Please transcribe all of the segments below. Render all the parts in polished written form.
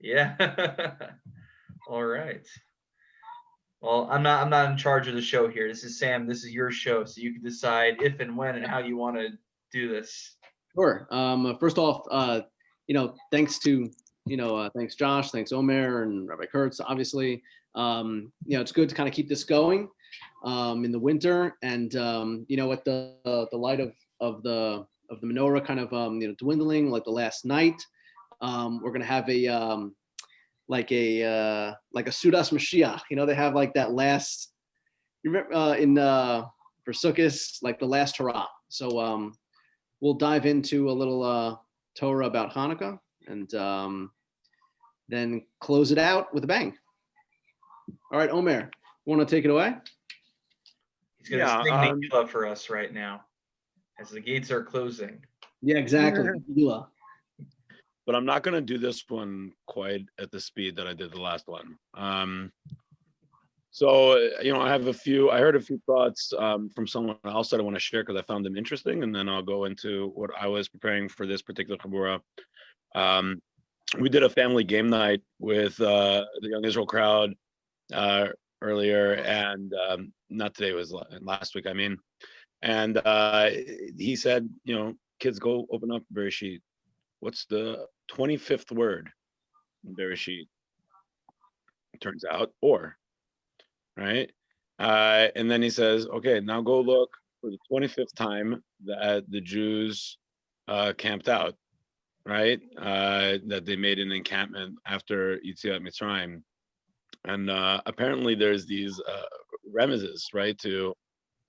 Yeah. All right. Well, I'm not in charge of the show here. This is Sam. This is your show, so you can decide if and when and how you want to do this. Sure. First off, thanks to, thanks Josh, thanks Omer and Rabbi Kurtz. Obviously, it's good to kind of keep this going in the winter, and with the light of the menorah kind of dwindling, like the last night, we're gonna have a like a Sudas Mashiach. They have like that last. You remember in for Sukkot, like the last Torah. So we'll dive into a little Torah about Hanukkah, and then close it out with a bang. All right, Omer, want to take it away? He's going to sing Megillah for us right now as the gates are closing. Yeah, exactly. But I'm not going to do this one quite at the speed that I did the last one. So, I heard a few thoughts from someone else that I want to share because I found them interesting, and then I'll go into what I was preparing for this particular Chabura. We did a family game night with the Young Israel crowd earlier, and not today, it was last week, I mean. And he said, kids, go open up Bereshit. What's the 25th word in Bereshit? It turns out, or. Right? And then he says, okay, now go look for the 25th time that the Jews camped out, right? That they made an encampment after Yetziat Mitzrayim. And apparently there's these remises, right, to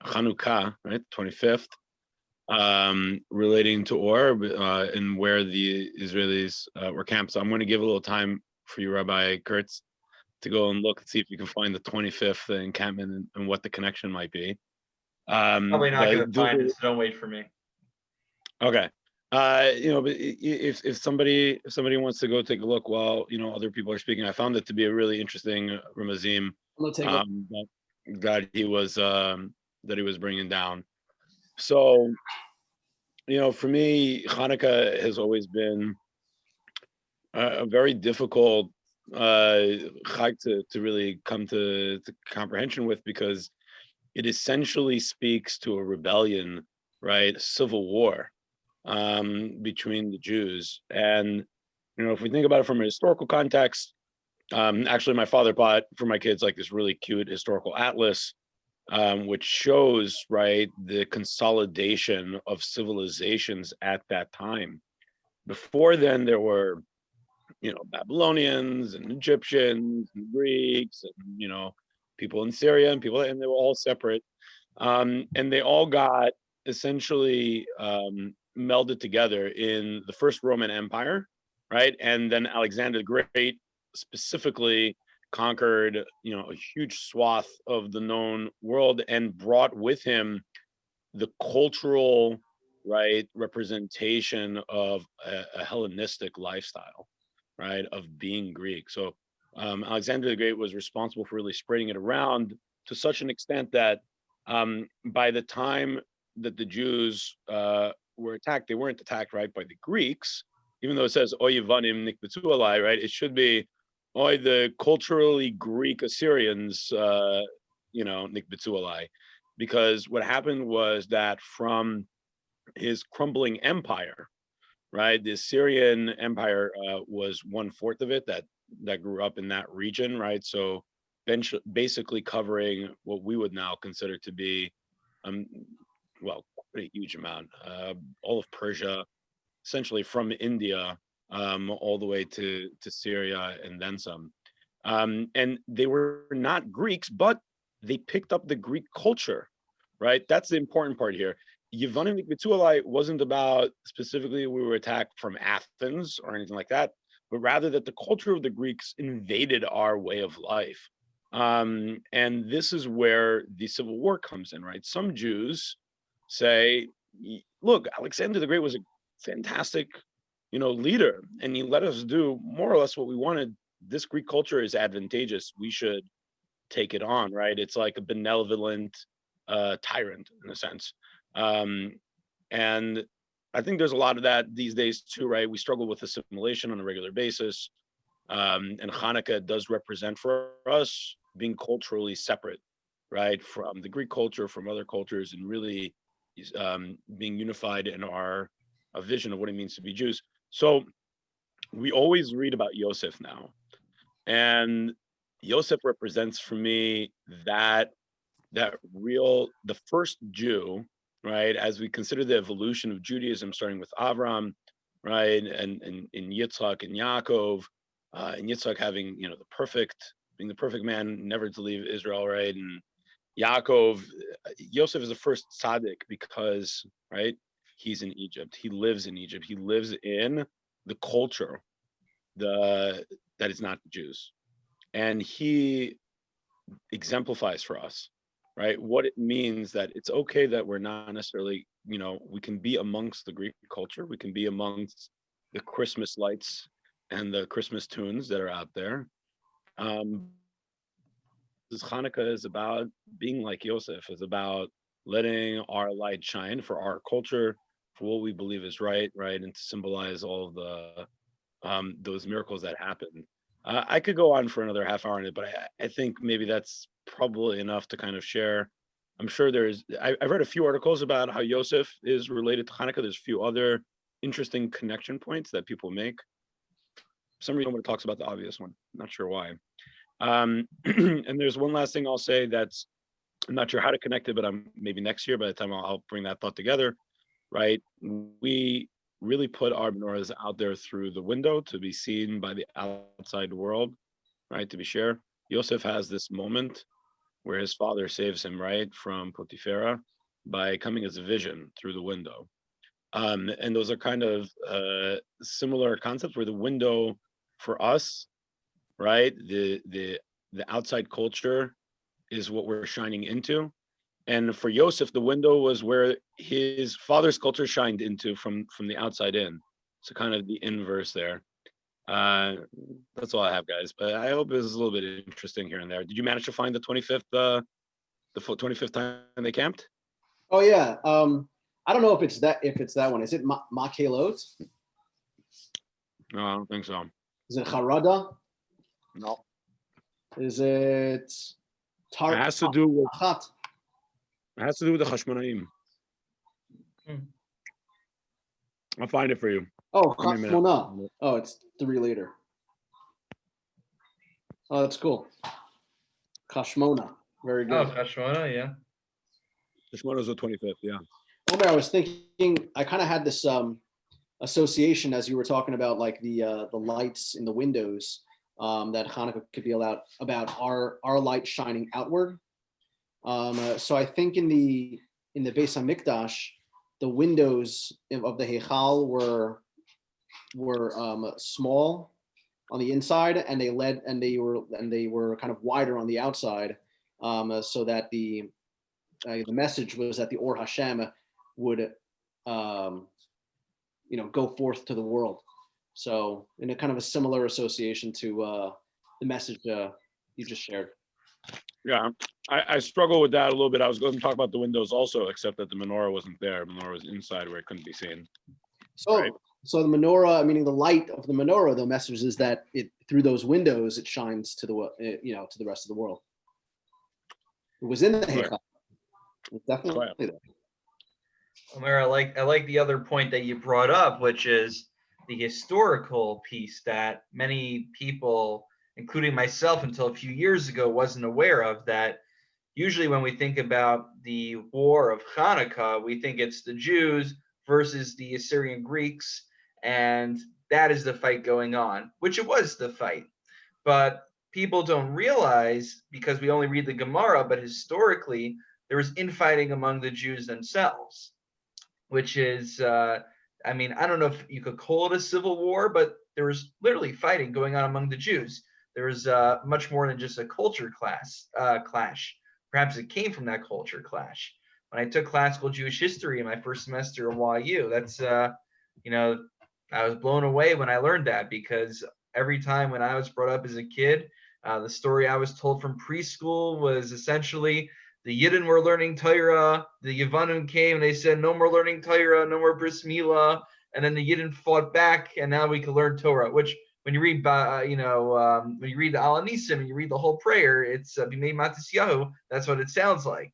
Chanukah, right, 25th, relating to Or and where the Israelis were camped. So I'm going to give a little time for you, Rabbi Kurtz, to go and look and see if you can find the 25th encampment and what the connection might be. Probably not going to find it, so don't wait for me. Okay. But if somebody wants to go take a look while other people are speaking, I found it to be a really interesting remazim that he was bringing down. So, for me, Hanukkah has always been a very difficult chag to really come to comprehension with, because it essentially speaks to a rebellion, right? Civil war between the Jews. And if we think about it from a historical context, actually my father bought for my kids like this really cute historical atlas, which shows, right, the consolidation of civilizations at that time. Before then, there were Babylonians and Egyptians and Greeks and people in Syria and they were all separate, and they all got essentially melded together in the first Roman Empire, right? And then Alexander the Great specifically conquered a huge swath of the known world and brought with him the cultural, right, representation of a Hellenistic lifestyle, right, of being Greek. So Alexander the Great was responsible for really spreading it around to such an extent that by the time that the Jews were attacked, they weren't attacked, right, by the Greeks, even though it says Oy Yevanim Nikbetu Alai, right? It should be Oy the culturally Greek Assyrians, Nikbetu Alai, because what happened was that from his crumbling empire, right, the Assyrian Empire was 1/4 of it that grew up in that region, right? So basically covering what we would now consider to be, quite a huge amount, all of Persia, essentially from India all the way to Syria and then some. And they were not Greeks, but they picked up the Greek culture, right? That's the important part here. Yevanim Nikbetu wasn't about specifically we were attacked from Athens or anything like that, but rather that the culture of the Greeks invaded our way of life. And this is where the Civil War comes in, right? Some Jews say, look, Alexander the Great was a fantastic, leader, and he let us do more or less what we wanted. This Greek culture is advantageous. We should take it on, right? It's like a benevolent tyrant in a sense. And I think there's a lot of that these days too, right? We struggle with assimilation on a regular basis. And Hanukkah does represent for us being culturally separate, right, from the Greek culture, from other cultures, and really being unified in our vision of what it means to be Jews. So we always read about Yosef now, and Yosef represents for me that real, the first Jew, right? As we consider the evolution of Judaism, starting with Avram, right, and Yitzhak and Yaakov, and Yitzhak having, being the perfect man, never to leave Israel, right, and Yaakov, Yosef is the first tzaddik because, right, he's in Egypt. He lives in Egypt. He lives in the culture that is not Jews, and he exemplifies for us, right, what it means that it's okay that we're not necessarily, we can be amongst the Greek culture, we can be amongst the Christmas lights and the Christmas tunes that are out there. This Hanukkah is about being like Yosef, is about letting our light shine for our culture, for what we believe is right, and to symbolize all of the those miracles that happen. I could go on for another half hour on it, but I think maybe that's probably enough to kind of share. I'm sure I've read a few articles about how Yosef is related to Hanukkah. There's a few other interesting connection points that people make. For some reason, nobody talks about the obvious one. I'm not sure why. And there's one last thing I'll say that's, I'm not sure how to connect it, but maybe next year by the time I'll bring that thought together, right? We really put our menorahs out there through the window to be seen by the outside world, right? To be shared. Yosef has this moment where his father saves him, right, from Potiphera by coming as a vision through the window. And those are kind of similar concepts where the window for us, right, the outside culture is what we're shining into. And for Yosef, the window was where his father's culture shined into from the outside in. So kind of the inverse there. That's all I have, guys. But I hope it was a little bit interesting here and there. Did you manage to find the 25th, the 25th time they camped? Oh yeah. I don't know if it's that one. Is it Makelot? No, I don't think so. Is it Harada? No. Is it It has to do with Tachat? It has to do with the Hashmonaim. I'll find it for you. Oh, Give me a minute. Chashmona. Oh, it's 3 later. Oh, that's cool. Kashmona. Very Oh, good. Hashmona, yeah. Hashmona is the 25th, yeah. Omer, I was thinking, I kind of had this association as you were talking about, like the lights in the windows, that Hanukkah could be about our light shining outward. So I think in the Beis Hamikdash, the windows of the Heichal were small on the inside, and they were kind of wider on the outside, so that the message was that the Or Hashem would go forth to the world. So in a kind of a similar association to the message you just shared. Yeah, I struggle with that a little bit. I was going to talk about the windows also, except that the menorah wasn't there. The menorah was inside where it couldn't be seen. So, right? So the menorah, meaning the light of the menorah, the message is that it through those windows it shines to to the rest of the world. It was in the Heichal. It's definitely there. Omer, I like the other point that you brought up, which is the historical piece that many people, including myself until a few years ago, wasn't aware of. That usually when we think about the war of Hanukkah, we think it's the Jews versus the Assyrian Greeks, and that is the fight going on, which it was the fight. But people don't realize, because we only read the Gemara, but historically there was infighting among the Jews themselves, which is, I don't know if you could call it a civil war, but there was literally fighting going on among the Jews. There was much more than just a culture clash. Perhaps it came from that culture clash. When I took classical Jewish history in my first semester of YU, that's, I was blown away when I learned that, because every time when I was brought up as a kid, the story I was told from preschool was essentially the Yidden were learning Torah, the Yevanim came and they said, no more learning Torah, no more Bris Milah, and then the Yidden fought back, and now we can learn Torah, which when you read, when you read the Al Anisim and you read the whole prayer, it's B'mei Matisyahu. That's what it sounds like.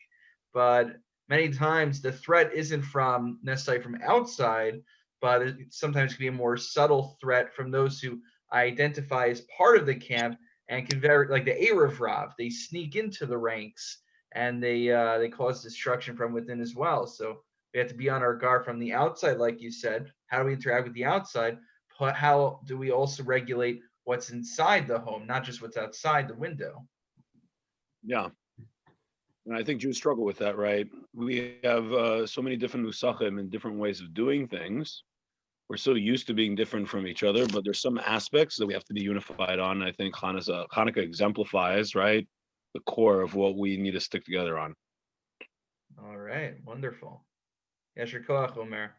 But many times the threat isn't from necessarily from outside, but it sometimes can be a more subtle threat from those who identify as part of the camp and can very like the Erev Rav. They sneak into the ranks and they cause destruction from within as well. So we have to be on our guard from the outside, like you said. How do we interact with the outside? But how do we also regulate what's inside the home, not just what's outside the window? Yeah. And I think Jews struggle with that, right? We have so many different nusachim and different ways of doing things. We're so used to being different from each other, but there's some aspects that we have to be unified on. I think Hanukkah exemplifies, right, the core of what we need to stick together on. All right, wonderful. Yasher koach, Omer.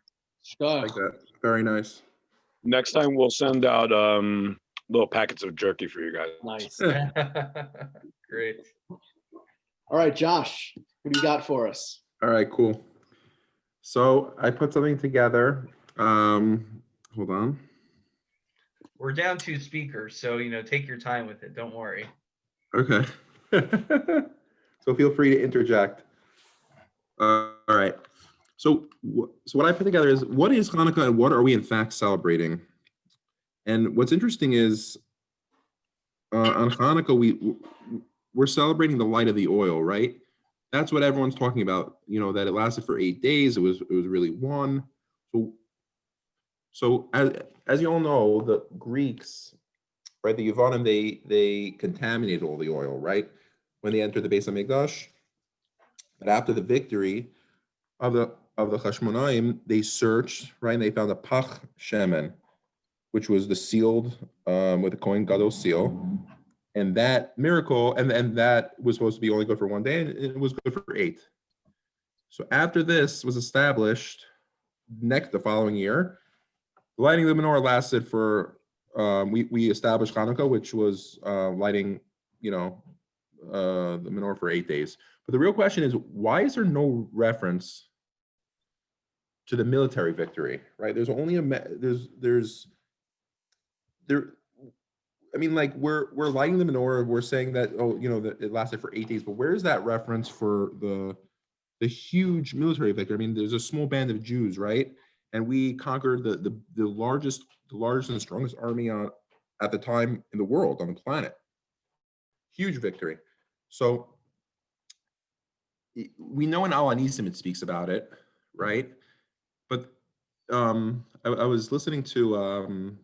Like that. Very nice. Next time we'll send out little packets of jerky for you guys. Nice. Great. All right, Josh, what do you got for us? All right, cool. So I put something together. Hold on. We're down 2 speakers, so take your time with it. Don't worry. Okay. So feel free to interject. All right. So what I put together is, what is Hanukkah and what are we in fact celebrating? And what's interesting is on Hanukkah, we're celebrating the light of the oil, right? That's what everyone's talking about, that it lasted for 8 days. It was really one. So as you all know, the Greeks, right, the Yavanim, they contaminated all the oil, right? When they entered the Beis HaMikdash. But after the victory of the Chashmonaim, they searched, right, and they found a Pach Shemen, which was the sealed with the Kohen Gadol seal. And that miracle, and that was supposed to be only good for 1 day, and it was good for 8. So after this was established, the following year, the lighting of the menorah lasted for, we established Chanukah, which was lighting, the menorah for 8 days. But the real question is, why is there no reference to the military victory, right? There's only I mean, like we're lighting the menorah. We're saying that that it lasted for 8 days, but where's that reference for the huge military victory? I mean, there's a small band of Jews, right? And we conquered the largest and strongest army at the time in the world, on the planet. Huge victory. So we know in Al Anisim it speaks about it, right? But I was listening to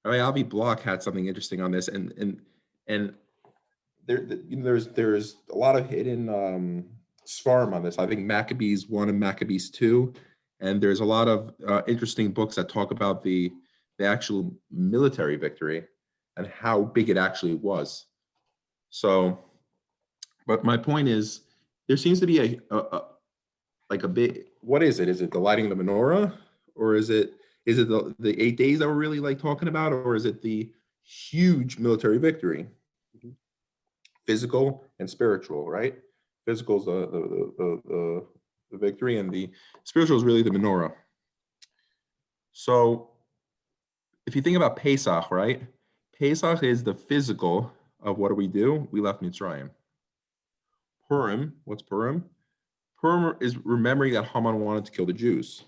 Avi Block had something interesting on this, and there's a lot of hidden svarim on this. I think Maccabees 1 and Maccabees 2, and there's a lot of interesting books that talk about the actual military victory and how big it actually was. So, but my point is, there seems to be a big, what is it? Is it the lighting of the menorah, or is it the 8 days that we're really like talking about, or is it the huge military victory? Mm-hmm. Physical and spiritual, right? Physical is the victory, and the spiritual is really the menorah. So if you think about Pesach, right? Pesach is the physical of what do? We left Mitzrayim. Purim, what's Purim? Purim is remembering that Haman wanted to kill the Jews.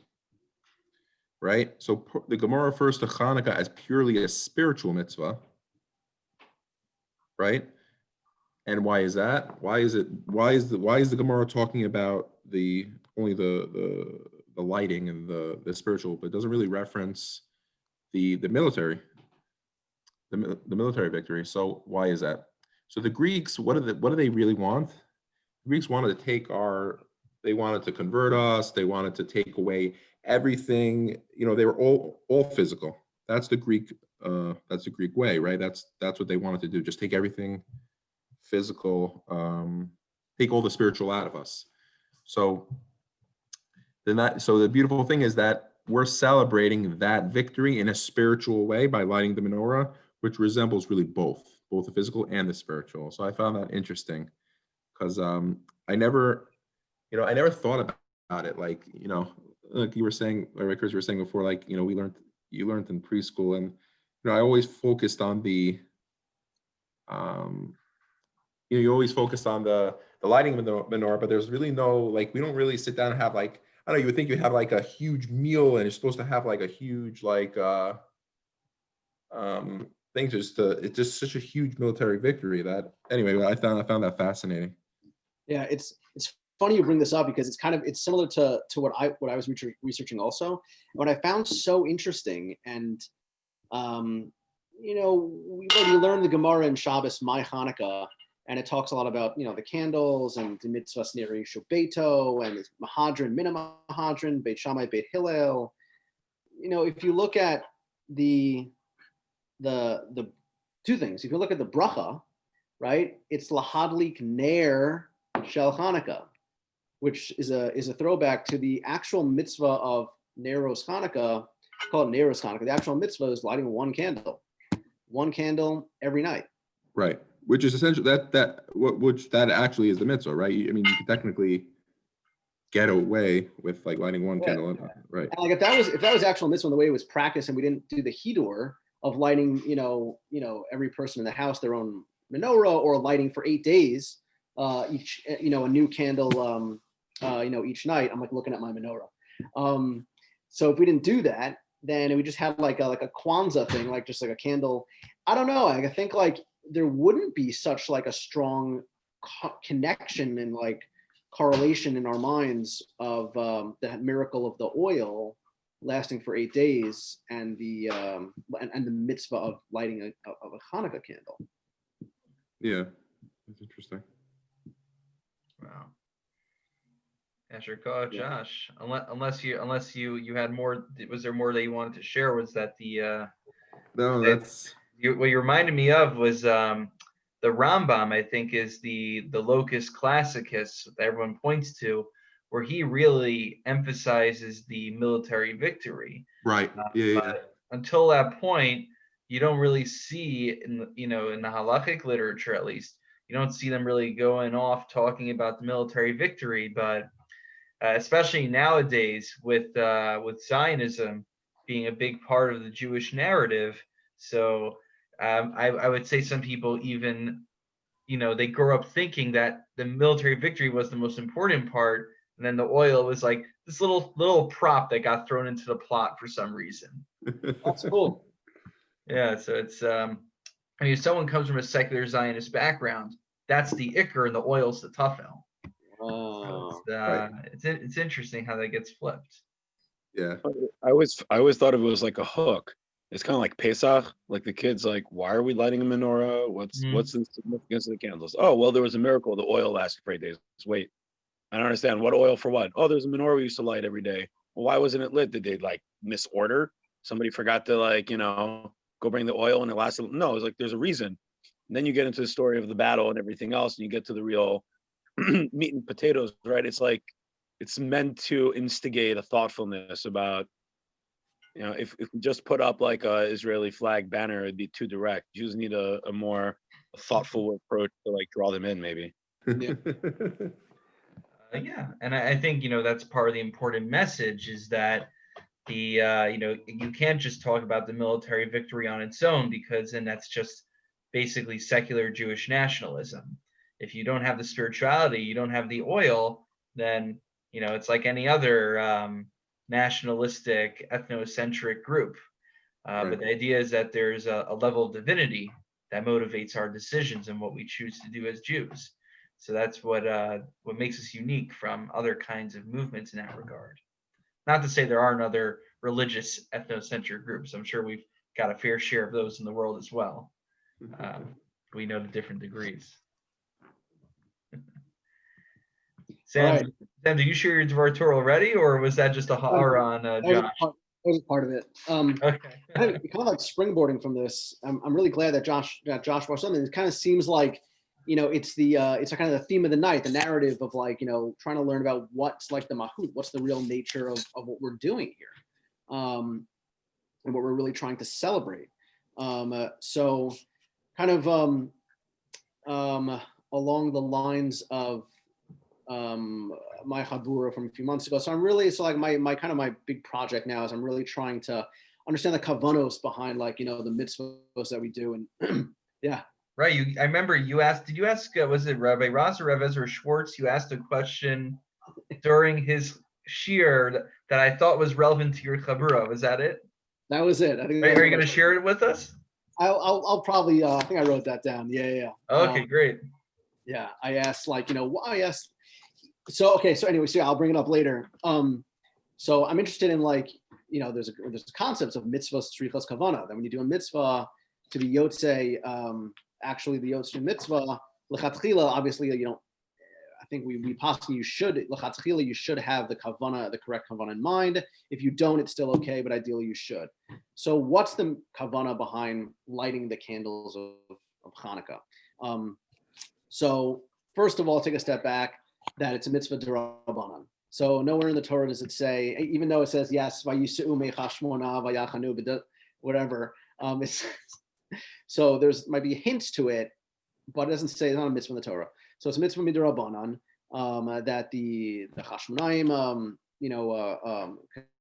Right? So the Gemara refers to Chanukah as purely a spiritual mitzvah. Right? And why is that? Why is the Gemara talking about only the lighting and the spiritual, but doesn't really reference the military victory? So why is that? So the Greeks, what do they really want? The Greeks wanted to convert us. They wanted to take away everything. They were all physical. That's the Greek way, right? That's what they wanted to do. Just take everything physical, take all the spiritual out of us. So the beautiful thing is that we're celebrating that victory in a spiritual way by lighting the menorah, which resembles really both the physical and the spiritual. So I found that interesting, because I never thought about it, like you were saying, or Chris, you were saying before, like you learned in preschool, I always focused on the, you always focus on the lighting of the menorah, but there's really no, like, we don't really sit down and have like, I don't know, you would think you have like a huge meal and you're supposed to have like a huge, like, thing just to, it's just such a huge military victory that, anyway, I found that fascinating. Yeah, it's funny you bring this up because it's similar to what I was researching also. What I found so interesting, and we've already learned the Gemara in Shabbos, my Hanukkah, and it talks a lot about the candles and the mitzvahs neri beito and mahadran, mina mahadran, Beit Shammai, Beit Hillel. If you look at the two things, if you look at the bracha, right, it's lahadlik ner shel Hanukkah, which is a throwback to the actual mitzvah of Neros Hanukkah, called Neros Hanukkah. The actual mitzvah is lighting one candle every night. Right. Which is essentially that actually is the mitzvah, right? I mean, you could technically get away with like lighting one candle, right? And like if that was actual mitzvah, the way it was practiced, and we didn't do the hidur of lighting, every person in the house their own menorah, or lighting for 8 days, each, a new candle, each night. I'm like looking at my menorah. So if we didn't do that, then we just had like a Kwanzaa thing, like just like a candle. I don't know. I think like there wouldn't be such like a strong connection and like correlation in our minds of the miracle of the oil lasting for 8 days and the mitzvah of lighting of a Hanukkah candle. Yeah, that's interesting. Wow. That's your call, Josh. Unless you had more, was there more that you wanted to share? Was that the no, that's what you reminded me of was the Rambam, I think, is the locus classicus that everyone points to, where he really emphasizes the military victory. right. But until that point, you don't really see in the halakhic literature, at least, you don't see them really going off talking about the military victory. But especially nowadays with Zionism being a big part of the Jewish narrative, so I would say some people even, they grow up thinking that the military victory was the most important part, and then the oil was like this little prop that got thrown into the plot for some reason. That's cool. Yeah, so it's if someone comes from a secular Zionist background, that's the Iker and the oil's the Tafel. So it's interesting how that gets flipped. Yeah. I always thought of it was like a hook. It's kind of like Pesach, like the kids like, why are we lighting a menorah? What's the significance of the candles? Oh, well, there was a miracle. The oil lasted for 8 days. Wait, I don't understand. What oil for what? Oh, there's a menorah we used to light every day. Well, why wasn't it lit? Did they like misorder? Somebody forgot to like, go bring the oil and it lasted. No, it's like there's a reason. And then you get into the story of the battle and everything else, and you get to the real meat and potatoes, right? It's like it's meant to instigate a thoughtfulness about, if we just put up like a Israeli flag banner, it'd be too direct. Jews need a more thoughtful approach to like draw them in, maybe. Yeah. Yeah, and I think that's part of the important message is that the you can't just talk about the military victory on its own, because then that's just basically secular Jewish nationalism. If you don't have the spirituality, you don't have the oil, then it's like any other nationalistic, ethnocentric group. But the idea is that there's a level of divinity that motivates our decisions and what we choose to do as Jews. So that's what makes us unique from other kinds of movements in that regard. Not to say there aren't other religious ethnocentric groups. I'm sure we've got a fair share of those in the world as well. We know to different degrees. Sam, Right. Sam, did you share your Dvar Torah already, or was that just a har on Josh? That was part of it. Okay. kind of like springboarding from this. I'm really glad that Josh brought something. It kind of seems like, it's it's kind of the theme of the night, the narrative of like, trying to learn about what's like the mahut, what's the real nature of what we're doing here, and what we're really trying to celebrate. So kind of along the lines of my Chabura from a few months ago. So I'm really, my big project now is I'm really trying to understand the kavanos behind like, the mitzvahs that we do. And yeah. Right. I remember you asked, did you ask, was it Rabbi Ross or Rabbi Ezra Schwartz? You asked a question during his shiur that I thought was relevant to your Chabura. Was that it? That was it. I think. Are you going to share it with us? I'll probably, I think I wrote that down. Yeah. Okay, great. Yeah. I asked like, I asked. So, okay. So anyway, so I'll bring it up later. So I'm interested in like, there's concepts of mitzvahs, tzrichas, kavana. That when you do a mitzvah to be yotze, actually the yotze mitzvah, lechatchila, obviously, I think we possibly you should have the kavana, the correct kavana in mind. If you don't, it's still okay, but ideally you should. So what's the kavana behind lighting the candles of Chanukah? So first of all, take a step back, that it's a mitzvah d'Rabbanan. So nowhere in the Torah does it say, even though it says yes, vayiseu mechashmona vayachanu, whatever. So there's might be hints to it, but it doesn't say, it's not a mitzvah in the Torah. So it's a mitzvah midrabanan, that the Chashmonaim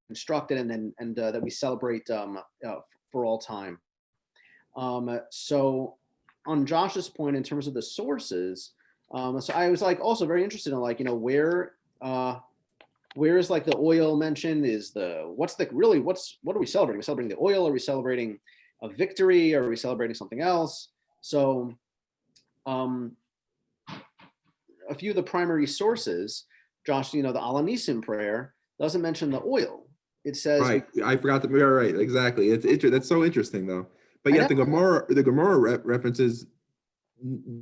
constructed and that we celebrate for all time. So on Josh's point in terms of the sources, so I was like also very interested in like where is like the oil mentioned? What are we celebrating? Are we celebrating the oil? Are we celebrating a victory? Are we celebrating something else? So a few of the primary sources, Josh, the Ala Nisim prayer doesn't mention the oil. It says, right. I forgot that. Right, exactly. That's so interesting though. But yet the Gemara references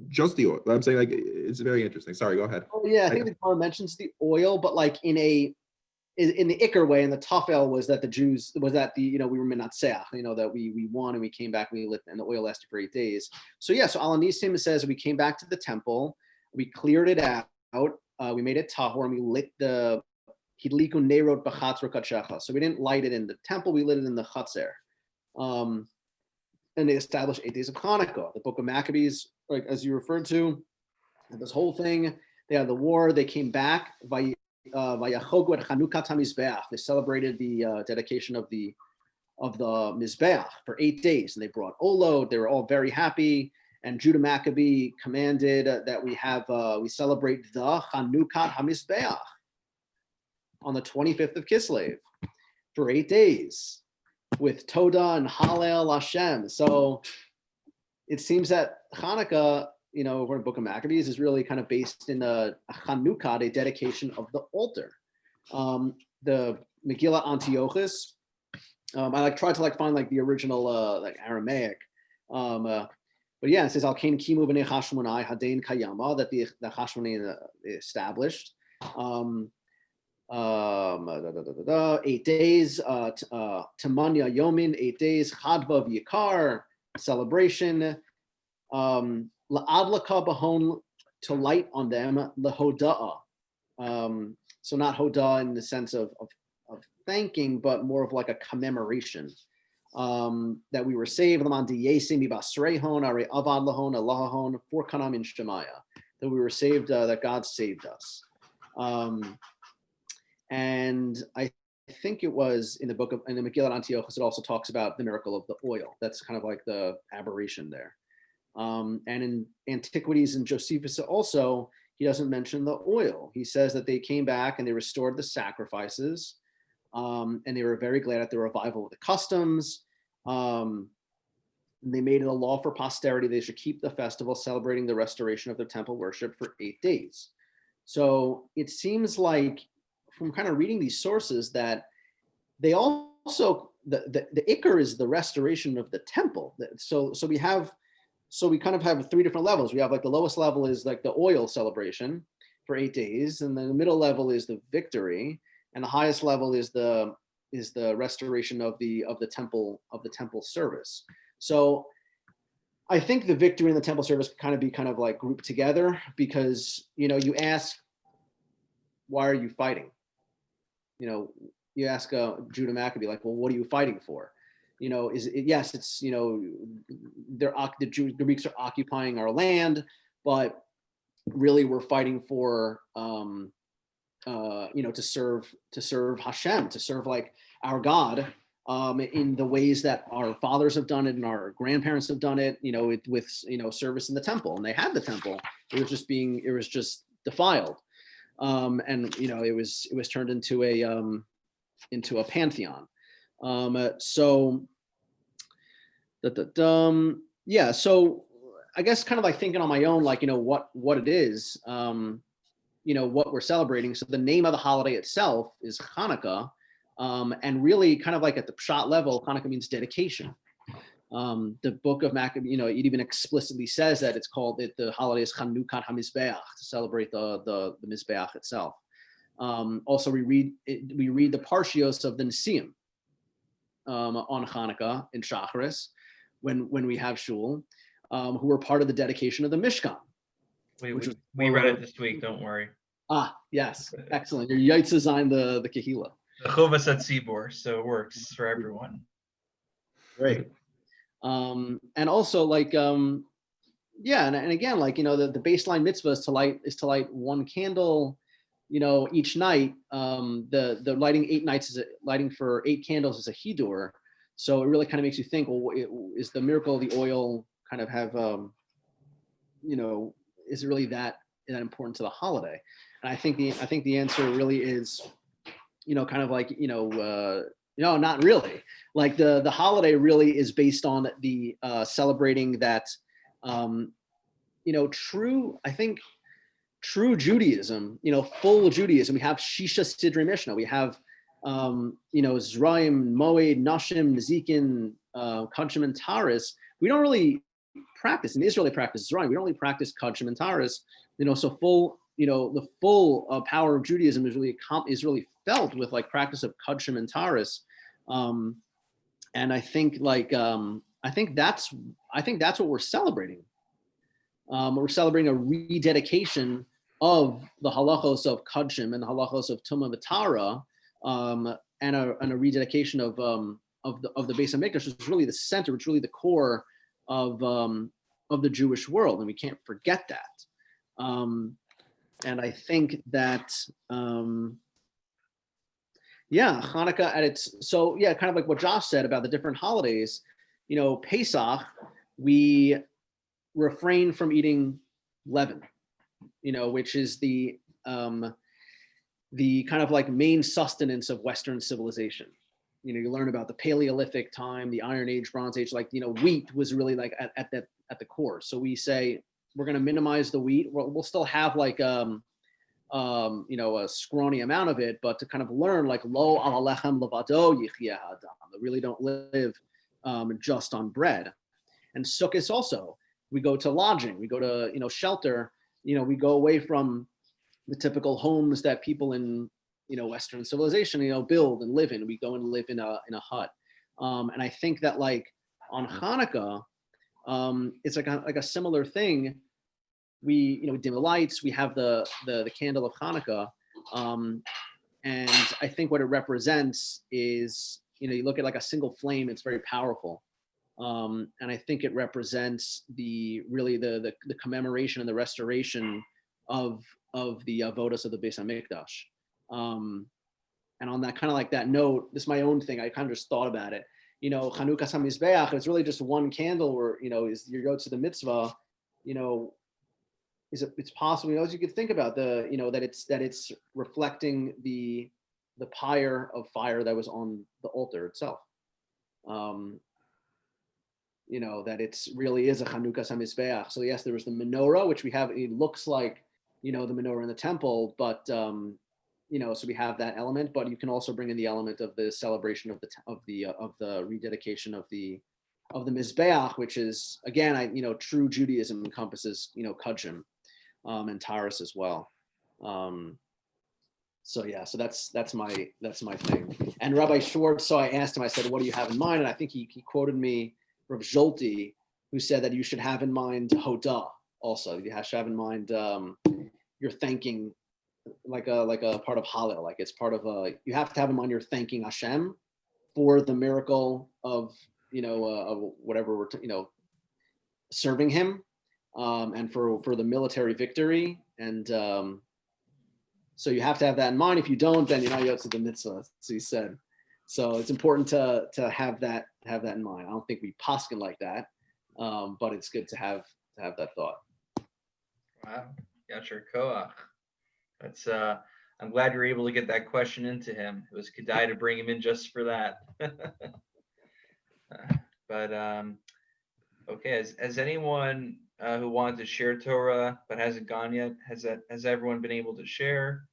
just the oil. I'm saying like it's very interesting. Sorry, go ahead. Oh yeah, I think the Gemara mentions the oil, but like in the Iker way, and the Tafel was that we were menatzeach, that we won and we came back and we lit, and the oil lasted for 8 days. So yeah, so Ala Nisim says we came back to the temple, we cleared it out, we made it tahor, and we lit the hidliku neirot b'chatzor katshecha. So we didn't light it in the temple, we lit it in the chatzer. And they established 8 days of Hanukkah. The Book of Maccabees, like as you referred to, this whole thing. They had the war. They came back. Vayachogu et Chanukah Mizbeach. They celebrated the dedication of the Mizbeach for 8 days, and they brought Olo. They were all very happy. And Judah Maccabee commanded that we celebrate the Chanukah HaMizbeach on the 25th of Kislev for 8 days, with Toda and Hallel Hashem. So it seems that Hanukkah, we're in Book of Maccabees, is really kind of based in a Chanukah, a dedication of the altar. The Megillah Antiochus, I tried to find the original Aramaic, but yeah, it says Al Kain Kimu b'nei Hashmonai Hadain Kayama, that the Hashmonai established. 8 days, Tamanya Yomin, 8 days, Chadva V'Yikar, celebration, La'adlaka Bahon, to light on them, Lahoda'ah. So not Hodah in the sense of thanking, but more of like a commemoration, that we were saved, Lamandi Yesim Basrehon, Are Avad Lahon, Allahahon, for Kanam in Shemaya, that we were saved, that God saved us. And I think it was in the Megillah Antiochus, it also talks about the miracle of the oil. That's kind of like the aberration there. And in Antiquities and Josephus also, he doesn't mention the oil. He says that they came back and they restored the sacrifices, and they were very glad at the revival of the customs. They made it a law for posterity. They should keep the festival celebrating the restoration of their temple worship for 8 days. So it seems like, from kind of reading these sources, that they also, the Iker is the restoration of the temple. So we kind of have 3 different levels. We have the lowest level is the oil celebration for 8 days, and then the middle level is the victory, and the highest level is the restoration of the temple service. So I think the victory and the temple service can be kind of grouped together, because you ask, why are you fighting? You ask Judah Maccabee, well, what are you fighting for? Yes, it's, the Greeks are occupying our land, but really we're fighting for, to serve Hashem, to serve our God, in the ways that our fathers have done it and our grandparents have done it, with service in the temple, and they had the temple. It was just defiled, and it was turned into a pantheon. So yeah, so I guess kind of like thinking on my own, like what it is, what we're celebrating. So the name of the holiday itself is Chanukah. And really kind of like at the pshat level, Hanukkah means dedication. The book of Maccabee, it even explicitly says that the holiday is Chanukah HaMizbeach, to celebrate the Mizbeach itself. Also, we read the Parshios of the Nisim on Hanukkah in Shacharis when we have shul, who were part of the dedication of the Mishkan. We read it this week, don't worry. Yes, excellent. Your Yaitz designed the Kehillah. The Chovas at Sibor, so it works for everyone. Great. And also like, and again, like, the baseline mitzvah is to light one candle, each night. The lighting 8 nights lighting for 8 candles is a hidur. So it really kind of makes you think, well, is the miracle of the oil kind of have, is it really that important to the holiday? And I think the answer really is, kind of like, no, not really. Like the holiday really is based on the celebrating that, true Judaism, full Judaism. We have Shisha Sidrei Mishnah. We have, Zraim, Moed, Nashim, Nezikin, Kachim, and Taris. We don't really practice, in Israel they practice Zraim. We don't really practice Kachim and Taris. So full, the full power of Judaism is really felt with like practice of Kachim and Taris. And I think like, I think that's what we're celebrating. We're celebrating a rededication of the halachos of Kachim and the halachos of Tumah V'Tara, and a rededication of the Beis Hamikdash, which is really the center, which is really the core of the Jewish world, and we can't forget that. And I think that, Hanukkah at its, kind of like what Josh said about the different holidays, Pesach, we refrain from eating leaven, which is the kind of like main sustenance of Western civilization. You learn about the Paleolithic time, the Iron Age, Bronze Age, like, wheat was really like at the core. So we say, we're going to minimize the wheat. We'll still have like, a scrawny amount of it, but to kind of learn like lo al lechem levado yichyeh adam. They really don't live just on bread. And Sukkot also, we go to lodging, we go to shelter. We go away from the typical homes that people in Western civilization build and live in. We go and live in a hut. And I think that like on Hanukkah, it's like a similar thing. We dim the lights. We have the candle of Hanukkah, and I think what it represents is you look at like a single flame. It's very powerful, and I think it represents the commemoration and the restoration of the avodas of the Beis Hamikdash. And on that kind of like that note, this is my own thing. I kind of just thought about it. Chanukah HaMizbeach, it's really just one candle where, is you go to the mitzvah, it's possible, as you could think about that it's reflecting the pyre of fire that was on the altar itself. That it's really is a Chanukah HaMizbeach. So yes, there was the menorah, which we have, it looks like, the menorah in the temple, but so we have that element, but you can also bring in the element of the celebration of the rededication of the Mizbeach, which is again, true Judaism encompasses, Kachim, and Taurus as well. So that's my thing. And Rabbi Schwartz, so I asked him, I said, what do you have in mind? And I think he quoted me, Rav Zolti, who said that you should have in mind Hodah also. You should have in mind you're thanking like a part of Hallel, like it's part of you have to have in mind you're thanking Hashem for the miracle of of whatever we're serving him, and for the military victory, and so you have to have that in mind. If you don't, then you're not yet to the mitzvah. So he said, So it's important to have that in mind. I don't think we poskin like that, but it's good to have that thought. Wow, Yasher Koach. That's I'm glad you're able to get that question into him. It was Kedai to bring him in just for that. But okay, has anyone who wanted to share Torah but hasn't gone yet, has everyone been able to share?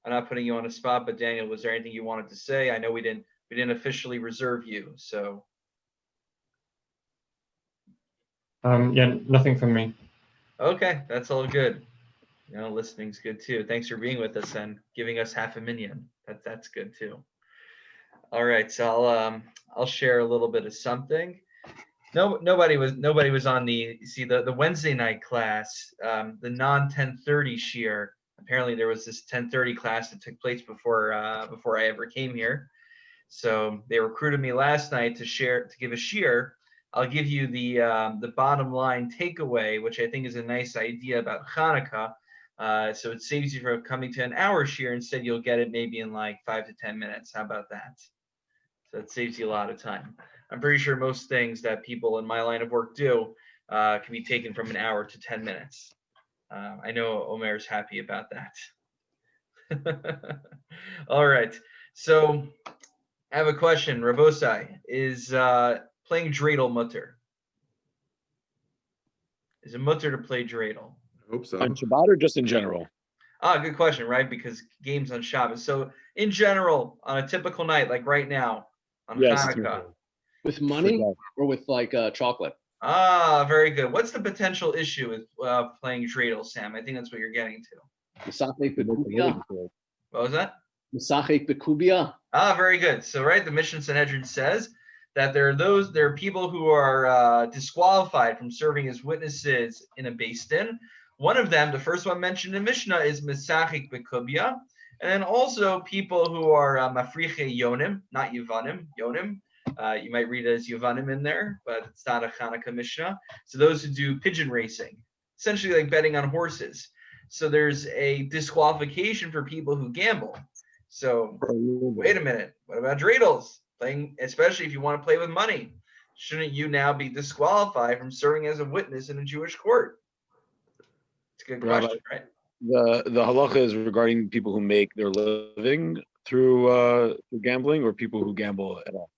I'm not putting you on the spot, but Daniel, was there anything you wanted to say? I know we didn't officially reserve you, so. Yeah, nothing from me. Okay, that's all good. Listening's good too. Thanks for being with us and giving us half a minyan. That's good too. All right, so I'll share a little bit of something. Nobody was on the Wednesday night class, the non 10:30 shear. Apparently there was this 10:30 class that took place before I ever came here. So they recruited me last night to give a shear. I'll give you the bottom line takeaway, which I think is a nice idea about Chanukah. So it saves you from coming to an hour shear. Instead, you'll get it maybe in like 5 to 10 minutes. How about that? So it saves you a lot of time. I'm pretty sure most things that people in my line of work do can be taken from an hour to 10 minutes. I know Omer's happy about that. All right. So I have a question. Rabosai, is playing dreidel mutter? Is it mutter to play dreidel? I hope so. On Shabbat or just in general? Good question, right? Because games on Shabbos. So in general, on a typical night, like right now, on Yes. Hanukkah. With money Forgot. or with like chocolate? Very good. What's the potential issue with playing dreidel, Sam? I think that's what you're getting to. Misachek bekubia. What was that? Misachek bekubia. Very good. So, right, the Mishnah Sanhedrin says that there are people who are disqualified from serving as witnesses in a beis din. One of them, the first one mentioned in Mishnah, is Misachik Bekubia. And then also people who are Mafriche Yonim, not Yevanim, Yonim. You might read it as Yevanim in there, but it's not a Chanukah Mishnah. So those who do pigeon racing, essentially like betting on horses. So there's a disqualification for people who gamble. So wait a minute, what about dreidels? Playing, especially if you want to play with money, shouldn't you now be disqualified from serving as a witness in a Jewish court? It's a good question, right? The halacha is regarding people who make their living through gambling or people who gamble at all.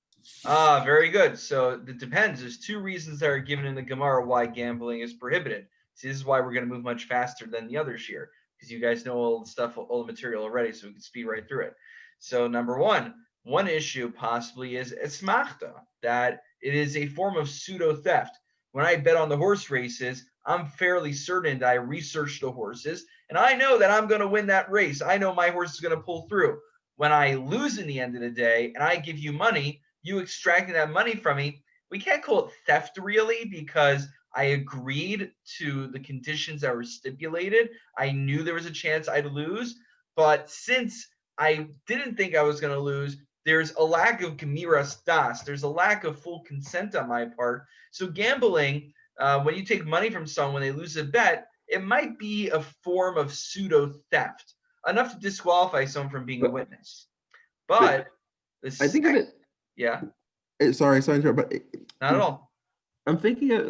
Very good. So it depends. There's two reasons that are given in the Gemara why gambling is prohibited. See, this is why we're going to move much faster than the other shear, because you guys know all the stuff, all the material already, so we can speed right through it. So number one issue possibly is esmachta, that it is a form of pseudo theft. When I bet on the horse races, I'm fairly certain that I researched the horses, and I know that I'm going to win that race. I know my horse is going to pull through. When I lose in the end of the day, and I give you money, you extracting that money from me, we can't call it theft really, because I agreed to the conditions that were stipulated. I knew there was a chance I'd lose, but since I didn't think I was going to lose, there's a lack of gemiras das. There's a lack of full consent on my part. So gambling, when you take money from someone when they lose a bet, it might be a form of pseudo theft, enough to disqualify someone from being a witness. But I think of it. Yeah. Sorry, but Not at all. I'm thinking of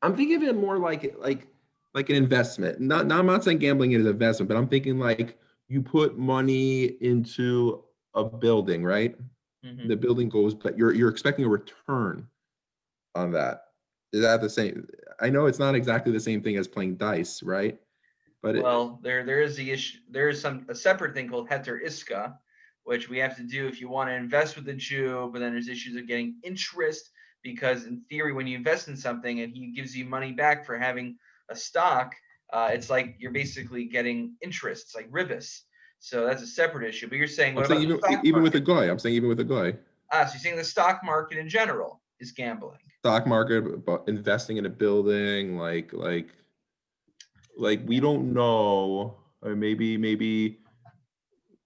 I'm thinking of it more like an investment. I'm not saying gambling is an investment, but I'm thinking like you put money into a building, right? Mm-hmm. The building goes, but you're expecting a return on that. Is that the same? I know it's not exactly the same thing as playing dice, right? But there is the issue. There is a separate thing called heter iska, which we have to do if you want to invest with a Jew, but then there's issues of getting interest, because in theory, when you invest in something and he gives you money back for having a stock, it's like you're basically getting interest. It's like ribis. So that's a separate issue. But you're saying, what about the stock even with market? a guy? I'm saying even with a guy. So you're saying the stock market in general is gambling. Stock market, but investing in a building, like we don't know, or maybe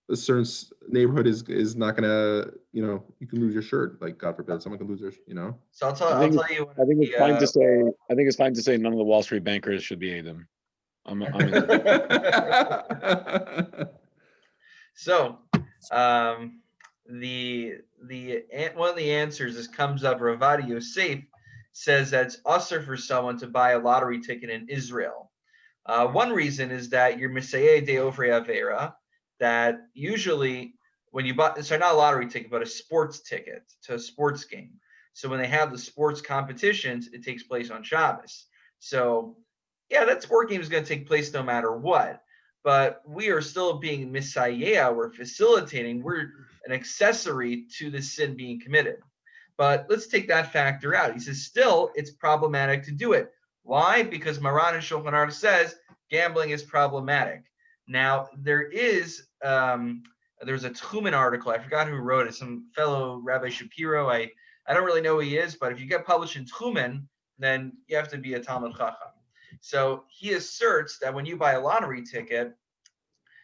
a certain neighborhood is not gonna, you can lose your shirt, like God forbid someone can lose their, So I'll tell you. I think it's fine to say. I think it's fine to say none of the Wall Street bankers should be Adam. I'm in. So One of the answers is comes up. Ravadi Yosef says that it's usher for someone to buy a lottery ticket in Israel. One reason is that you're Misayeh de Ofrei Avera, that usually when you buy, sorry, not a lottery ticket, but a sports ticket to a sports game. So when they have the sports competitions, it takes place on Shabbos. So yeah, that sport game is going to take place no matter what. But we are still being Misayeh, we're facilitating, we're an accessory to the sin being committed. But let's take that factor out. He says, still, it's problematic to do it. Why? Because Maran and Shulchan Aruch says gambling is problematic. Now, there's a Tchumen article. I forgot who wrote it. Some fellow Rabbi Shapiro. I don't really know who he is, but if you get published in Tchumen, then you have to be a Talmud Chacham. So he asserts that when you buy a lottery ticket,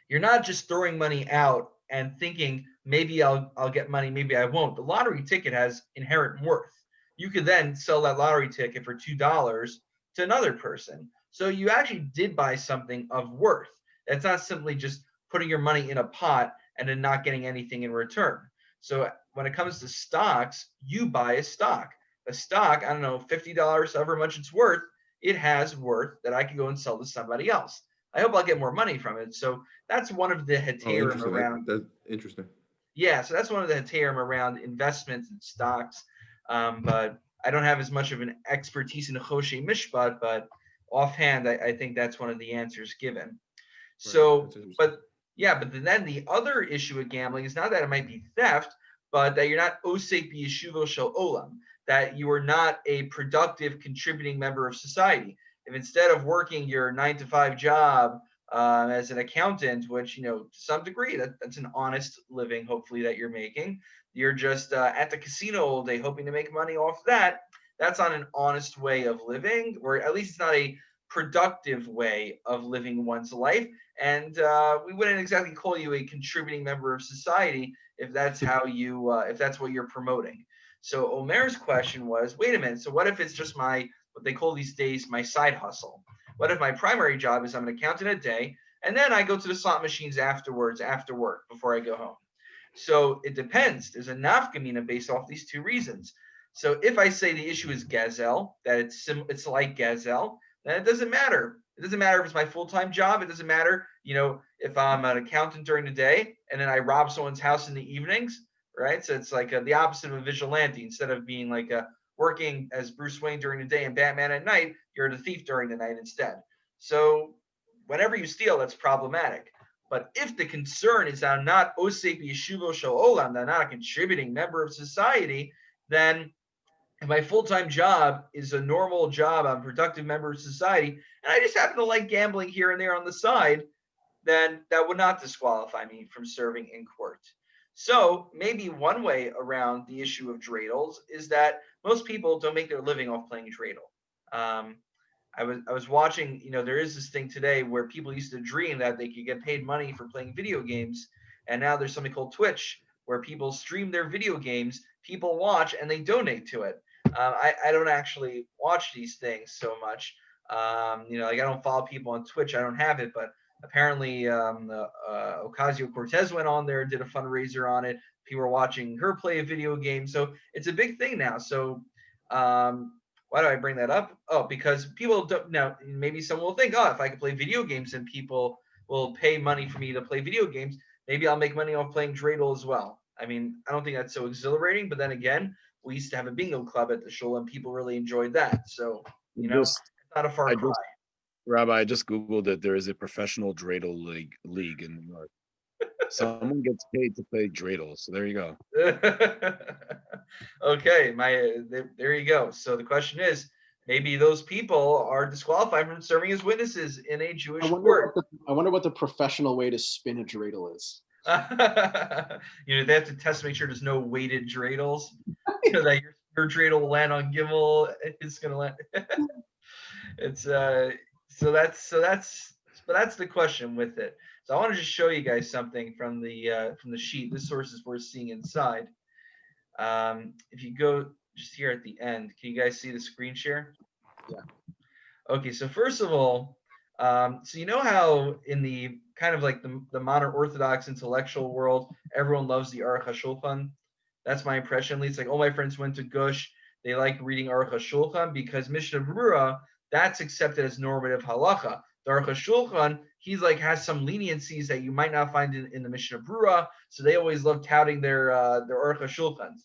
you're not just throwing money out and thinking maybe I'll get money, maybe I won't. The lottery ticket has inherent worth. You could then sell that lottery ticket for $2 to another person. So you actually did buy something of worth. It's not simply just putting your money in a pot and then not getting anything in return. So when it comes to stocks, you buy a stock. A stock, I don't know, $50, however much it's worth, it has worth that I can go and sell to somebody else. I hope I'll get more money from it. So that's one of the heterim around. That's interesting. Yeah, so that's one of the heterim around investments and stocks. But I don't have as much of an expertise in Choshe Mishpat, but offhand, I think that's one of the answers given. So, but then the other issue with gambling is not that it might be theft, but that you're not osek b'yeshuvo shel olam, that you are not a productive, contributing member of society. If instead of working your 9-to-5 job as an accountant, which, to some degree, that's an honest living, hopefully, that you're making, you're just at the casino all day hoping to make money off that. That's not an honest way of living, or at least it's not a productive way of living one's life. And we wouldn't exactly call you a contributing member of society if that's how you, if that's what you're promoting. So Omer's question was, wait a minute. So what if it's just what they call these days, my side hustle? What if my primary job is I'm an accountant a day, and then I go to the slot machines afterwards, after work, before I go home? So it depends. There's a nafkamina based off these two reasons. So if I say the issue is gazel, that it's like gazel, then it doesn't matter. It doesn't matter if it's my full-time job. It doesn't matter, if I'm an accountant during the day and then I rob someone's house in the evenings, right? So it's like the opposite of a vigilante. Instead of being like working as Bruce Wayne during the day and Batman at night, you're the thief during the night instead. So whenever you steal, that's problematic. But if the concern is that I'm not osek b'yeshuvo shel olam, that I'm not a contributing member of society, then if my full-time job is a normal job, I'm a productive member of society, and I just happen to like gambling here and there on the side, then that would not disqualify me from serving in court. So maybe one way around the issue of dreidels is that most people don't make their living off playing dreidel. I was watching, there is this thing today where people used to dream that they could get paid money for playing video games, and now there's something called Twitch where people stream their video games, people watch, and they donate to it. I don't actually watch these things so much. I don't follow people on Twitch. I don't have it, but apparently Ocasio-Cortez went on there and did a fundraiser on it. People were watching her play a video game. So it's a big thing now. So why do I bring that up? Oh, because people don't now. Maybe someone will think, oh, if I can play video games and people will pay money for me to play video games, maybe I'll make money off playing dreidel as well. I mean, I don't think that's so exhilarating. But then again, we used to have a bingo club at the shul and people really enjoyed that. So, it's not a far cry. Rabbi, I just Googled it. There is a professional dreidel league in New York. Someone gets paid to play dreidel. So there you go. Okay, there you go. So the question is, maybe those people are disqualified from serving as witnesses in a Jewish court. I wonder what the professional way to spin a dreidel is. They have to test to make sure there's no weighted dreidels. That your dreidel will land on Gimel. It's gonna land. It's so that's the question with it. So I want to just show you guys something from the sheet. This source is worth seeing inside. If you go just here at the end, can you guys see the screen share? Yeah. Okay, so first of all, So you know how in the kind of like the modern Orthodox intellectual world, everyone loves the Aruch HaShulchan. That's my impression. At least like all my friends went to Gush. They like reading Aruch HaShulchan because Mishnah Berurah, that's accepted as normative halacha. The Aruch HaShulchan, he's like has some leniencies that you might not find in the Mishnah Berurah. So they always love touting their Aruch HaShulchans.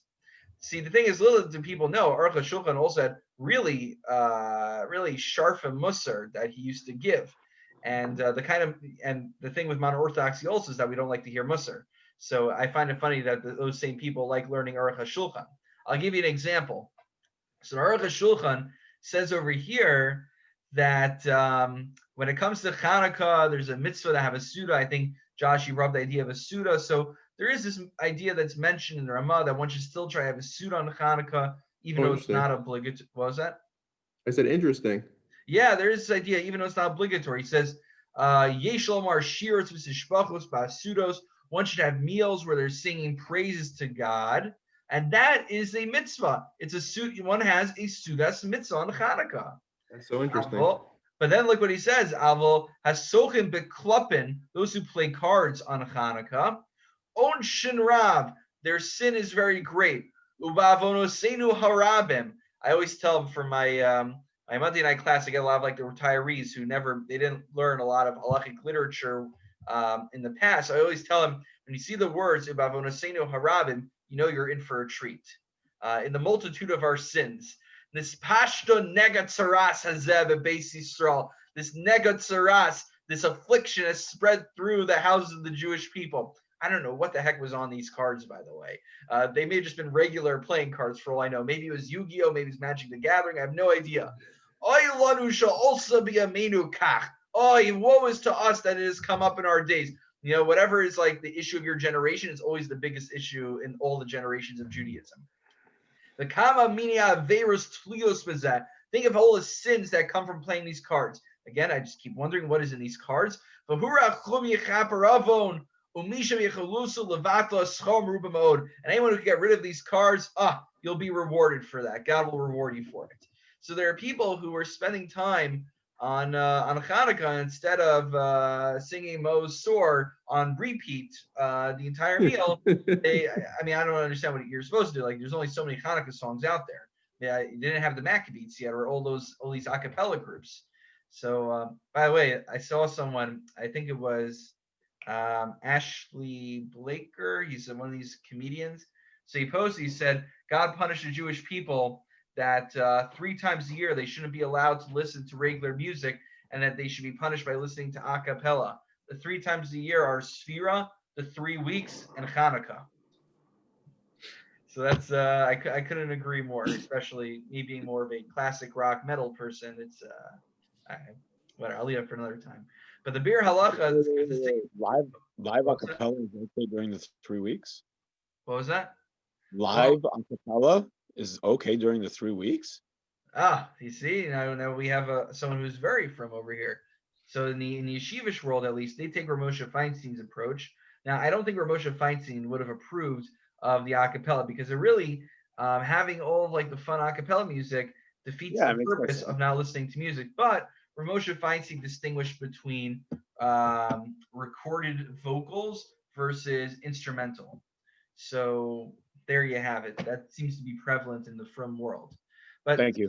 See, the thing is, little do people know, Aruch HaShulchan also had really, really sharfa musar that he used to give, and the thing with modern orthodoxy also is that we don't like to hear musar. So I find it funny that those same people like learning Aruch HaShulchan. I'll give you an example. So Aruch HaShulchan says over here that when it comes to Chanukah, there's a mitzvah to have a suda. I think Josh, you brought the idea of a suda. So there is this idea that's mentioned in the Ramah that one should still try to have a suit on Hanukkah, even though it's not obligatory. What was that? I said interesting. Yeah, there is this idea, even though it's not obligatory. He says, Yeshlomar shiros v'sishpachos ba'asudos. One should have meals where they're singing praises to God, and that is a mitzvah. It's a suit. One has a sudas mitzvah on Hanukkah. That's so interesting. But then look what he says. Avol hasochim beklupin, those who play cards on Hanukkah. On Shinrav, their sin is very great. Ubavonosenu harabim. I always tell them for my my Monday night class, I get a lot of like the retirees who they didn't learn a lot of halachic literature in the past. So I always tell them when you see the words ubavonosenu harabim, you know you're in for a treat. In the multitude of our sins, this pashto negatzaras hazeb beis Yisrael, this negatzaras, this affliction has spread through the houses of the Jewish people. I don't know what the heck was on these cards, by the way. They may have just been regular playing cards for all I know. Maybe it was Yu-Gi-Oh! Maybe it's Magic the Gathering. I have no idea. Oy lanu sha'olsa b'yameinu kach. Oy, woe is to us that it has come up in our days. You know, whatever is like the issue of your generation is always the biggest issue in all the generations of Judaism. The kama minia verus tlios bezeh. Think of all the sins that come from playing these cards. Again, I just keep wondering what is in these cards. V'hura chum yichaparavon. And anyone who can get rid of these cards, you'll be rewarded for that. God will reward you for it. So there are people who are spending time on Hanukkah instead of singing Mo's Sore on repeat the entire meal. I don't understand what you're supposed to do. Like, there's only so many Hanukkah songs out there. Yeah, you didn't have the Maccabees yet, or all these a cappella groups. So, by the way, I saw someone. I think it was Ashley Blaker. He's one of these comedians. So he said, God punished the Jewish people that 3 times a year they shouldn't be allowed to listen to regular music, and that they should be punished by listening to a cappella. The 3 times a year are Sfira, the 3 weeks, and Hanukkah. So that's I couldn't agree more, especially me being more of a classic rock metal person. It's whatever, I'll leave it for another time. But the beer halacha live a cappella is okay during the 3 weeks. What was that? Live a cappella is okay during the 3 weeks. You see, now we have someone who's very from over here. So in the yeshivish world, at least, they take Ramosha Feinstein's approach. Now, I don't think Ramosha Feinstein would have approved of the acapella because they're really having all of like the fun acapella music defeats the purpose of not listening to music. But Ramosha Feinstein distinguished between recorded vocals versus instrumental. So there you have it. That seems to be prevalent in the frum world. But thank you.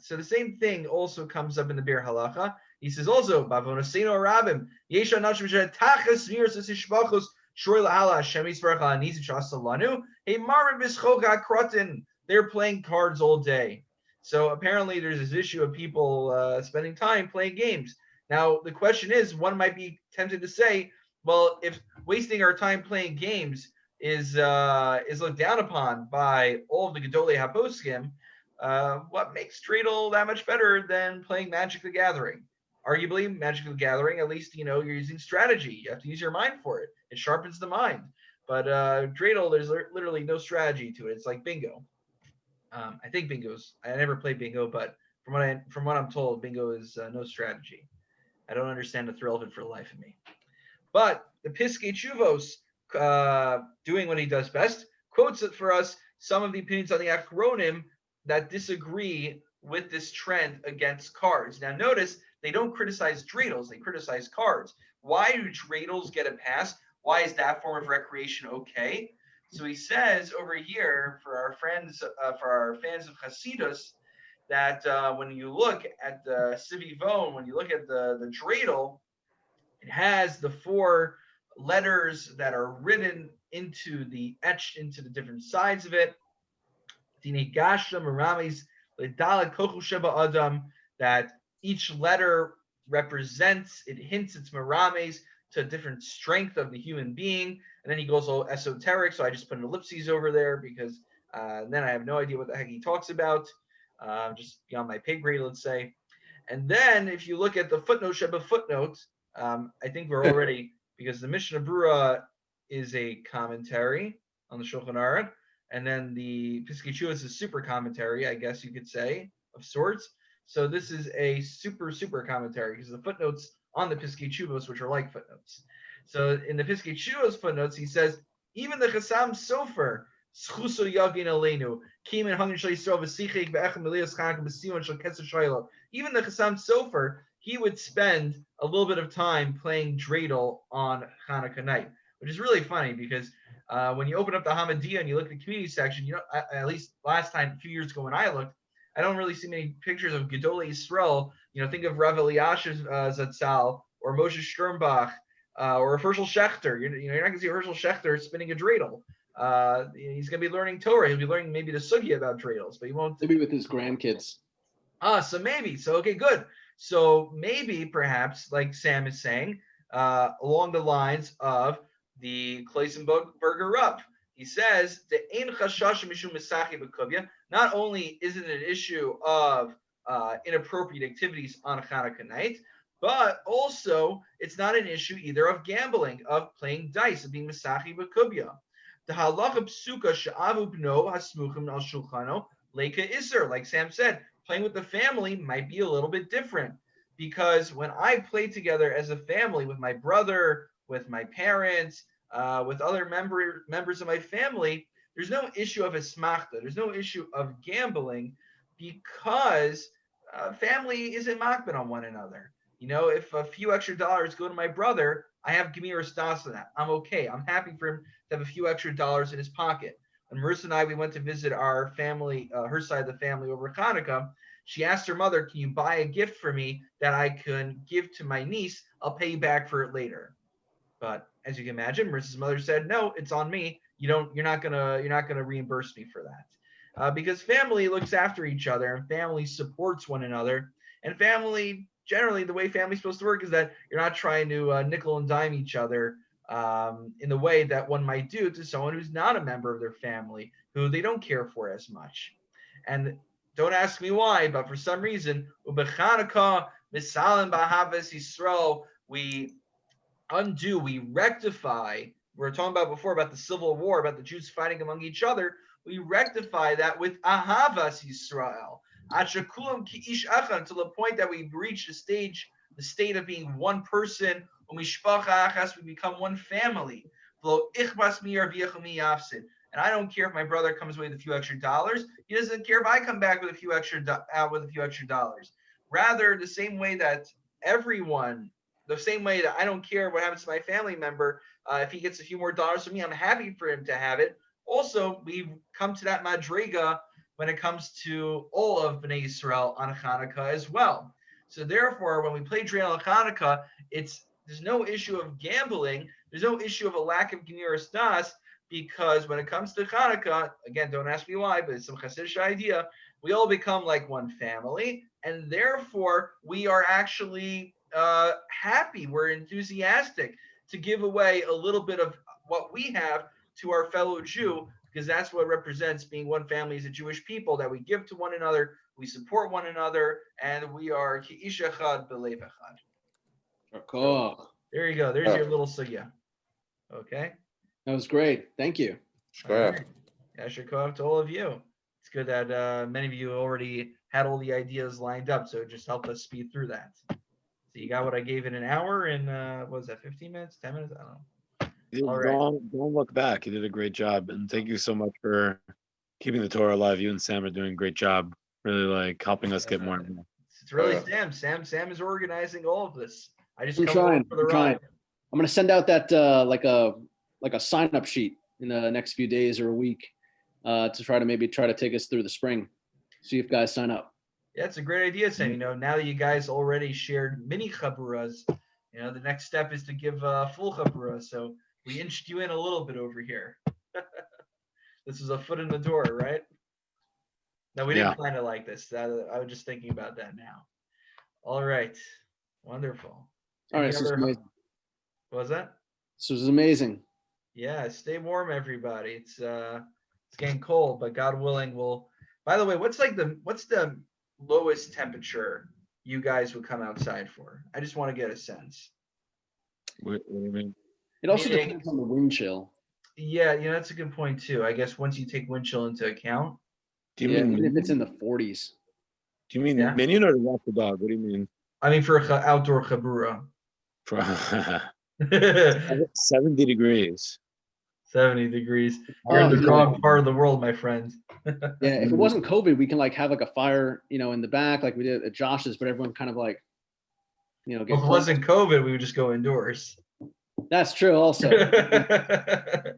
So the same thing also comes up in the Bir Halacha. He says also, Bavonoseno Rabim, Yesha Nashim Tachas Mirs Ishbachos, Shroy Lahala, Shemis Barcha, Nizish Asalanu, Hey Marvin Bischoka Krotin. They're playing cards all day. So apparently there's this issue of people spending time playing games. Now, the question is, one might be tempted to say, well, if wasting our time playing games is looked down upon by all of the Gedolei HaPoskim, what makes dreidel that much better than playing Magic the Gathering? Arguably, Magic the Gathering, at least, you're using strategy. You have to use your mind for it. It sharpens the mind. But dreidel, there's literally no strategy to it. It's like bingo. I think I never played bingo, but from what I'm told, bingo is no strategy. I don't understand the thrill of it for the life of me. But the Piskei Teshuvos, doing what he does best, quotes it for us some of the opinions on the Achronim that disagree with this trend against cards. Now notice they don't criticize dreidels, they criticize cards. Why do dreidels get a pass? Why is that form of recreation okay? So he says over here for our friends, for our fans of Hasidus, that when you look at the Sivivon, when you look at the dreidel, it has the 4 letters that are written etched into the different sides of it. That each letter represents, it hints it's marames to a different strength of the human being. And then he goes all esoteric, so I just put an ellipses over there because then I have no idea what the heck he talks about, just beyond my pay grade, let's say. And then if you look at the footnote, Sheba footnote, I think we're already, because the Mishnah Brura is a commentary on the Shulchan Aruch, and then the Piskei Teshuvos is a super commentary, I guess you could say, of sorts. So this is a super commentary because the footnotes on the Piskei Teshuvos, which are like footnotes. So in the Piskei Teshuvos footnotes, he says, even the Chassam Sofer, Schuso Yagin Aleinu, Kim and Hangin Shal Yisrael V'Sichik Be'echem Elias Chanukah B'Simon Shal Kesser Shiloh. Even the Chassam Sofer, he would spend a little bit of time playing dreidel on Hanukkah night, which is really funny because when you open up the Hamadiyah and you look at the community section, at least last time, a few years ago when I looked, I don't really see many pictures of Gedolei Yisrael. Think of Rav Eliashiv Zatzal or Moshe Sternbach or Herschel Schechter. You're not going to see Herschel Schechter spinning a dreidel. He's going to be learning Torah. He'll be learning maybe the sugya about dreidels, but he won't. Maybe with his grandkids. So maybe. So, okay, good. So maybe, perhaps, like Sam is saying, along the lines of the Kleisenberger Rub. He says, not only is it an issue of inappropriate activities on Hanukkah night, but also it's not an issue either of gambling, of playing dice, of being Mesachi B'Kubya. The halacha psuka she'avu bno hasmuchim al shulchano leika iser. Like Sam said, playing with the family might be a little bit different because when I play together as a family with my brother, with my parents, with other members of my family, there's no issue of esmachta. There's no issue of gambling because family isn't makbid on one another. If a few extra dollars go to my brother, I have Gemir Stas on that. I'm okay. I'm happy for him to have a few extra dollars in his pocket. When Marissa and I, we went to visit our family, her side of the family over Hanukkah, she asked her mother, can you buy a gift for me that I can give to my niece? I'll pay you back for it later. But as you can imagine, Marissa's mother said, no, it's on me. You're not gonna reimburse me for that. Because family looks after each other and family supports one another. And family, generally, the way family's supposed to work is that you're not trying to nickel and dime each other in the way that one might do to someone who's not a member of their family, who they don't care for as much. And don't ask me why, but for some reason, Ubechanukah, Misalim Bahavas Yisrael, we rectify. We were talking about before about the civil war, about the Jews fighting among each other. We rectify that with Ahavas Yisrael. Until the point that we reach the state of being one person. When we become one family. And I don't care if my brother comes away with a few extra dollars. He doesn't care if I come back with a few extra dollars. Rather, the same way that I don't care what happens to my family member, if he gets a few more dollars from me, I'm happy for him to have it. Also, we've come to that madriga when it comes to all of Bnei Yisrael on Hanukkah as well. So therefore, when we play dreidel on Hanukkah, there's no issue of gambling. There's no issue of a lack of Gemiras Das, because when it comes to Hanukkah, again, don't ask me why, but it's some Hasidic idea, we all become like one family, and therefore we are actually happy, we're enthusiastic to give away a little bit of what we have to our fellow Jew, because that's what represents being one family as a Jewish people, that we give to one another, we support one another, and we are Ki'ish Echad B'Lev Echad. Cool. There you go. There's your little sugya. Okay. That was great. Thank you. Sure. Yasher Koach to all of you. It's good that many of you already had all the ideas lined up, so it just helped us speed through that. So you got what I gave in an hour and what was that, 15 minutes, 10 minutes? I don't know. All right. Don't look back. You did a great job, and thank you so much for keeping the Torah alive. You and Sam are doing a great job really like helping us get more. It's really Yeah. Sam is organizing all of this. I just I'm come along trying. for the I'm trying. ride. I'm gonna send out that like a sign up sheet in the next few days or a week to try to take us through the spring. See if guys sign up. Yeah, it's a great idea, Sam. You know, now that you guys already shared mini chaburas, you know, the next step is to give full chabura. So we inched you in a little bit over here. This is a foot in the door, right? No, we didn't plan it like this. I was just thinking about that now. All right. Wonderful. All right, Any this is other- amazing. What was that? This was amazing. Yeah, stay warm, everybody. It's getting cold, but God willing, we'll. By the way, what's the lowest temperature you guys would come outside for? I just want to get a sense. What do you mean? It also Meaning- depends on the wind chill. Yeah, you know, that's a good point too. I guess once you take wind chill into account. Do you Yeah, mean even if it's in the 40s. Do you mean Yeah. minion or walk the dog? What do you mean? I mean, for outdoor chabura. For 70 degrees. 70 degrees. You're in Oh, the yeah. wrong part of the world, my friend. Yeah, if it wasn't COVID, we can like have like a fire, in the back, like we did at Josh's, but everyone kind of like, get If it close. wasn't COVID, we would just go indoors. That's true. Also, That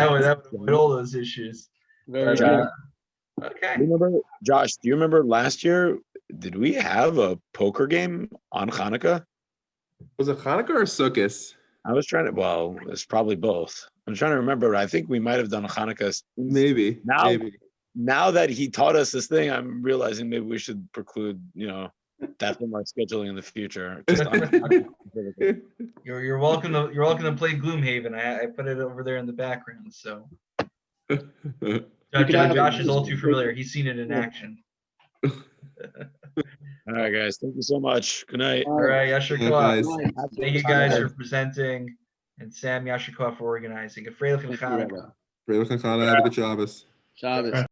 would avoid all those issues. very But, true. okay. Do you remember, Josh? Do you remember last year? Did we have a poker game on Hanukkah? Was it Hanukkah or Sukkot? I was trying to. Well, it's probably both. I'm trying to remember. I think we might have done a Hanukkah. Maybe. Now- Maybe. Now that he taught us this thing, I'm realizing maybe we should preclude, that from our scheduling in the future. Just on, You're welcome to play Gloomhaven. I put it over there in the background. So Josh is all too familiar. He's seen it in action. All right, guys. Thank you so much. Good night. All right, Yasher Yeah, Koach. guys. Thank you guys for presenting, and Sam Yasher Koach for organizing. A Freilich and Thank you, Chanukah. Rabbi. Have a good Shabbos. Shabbos.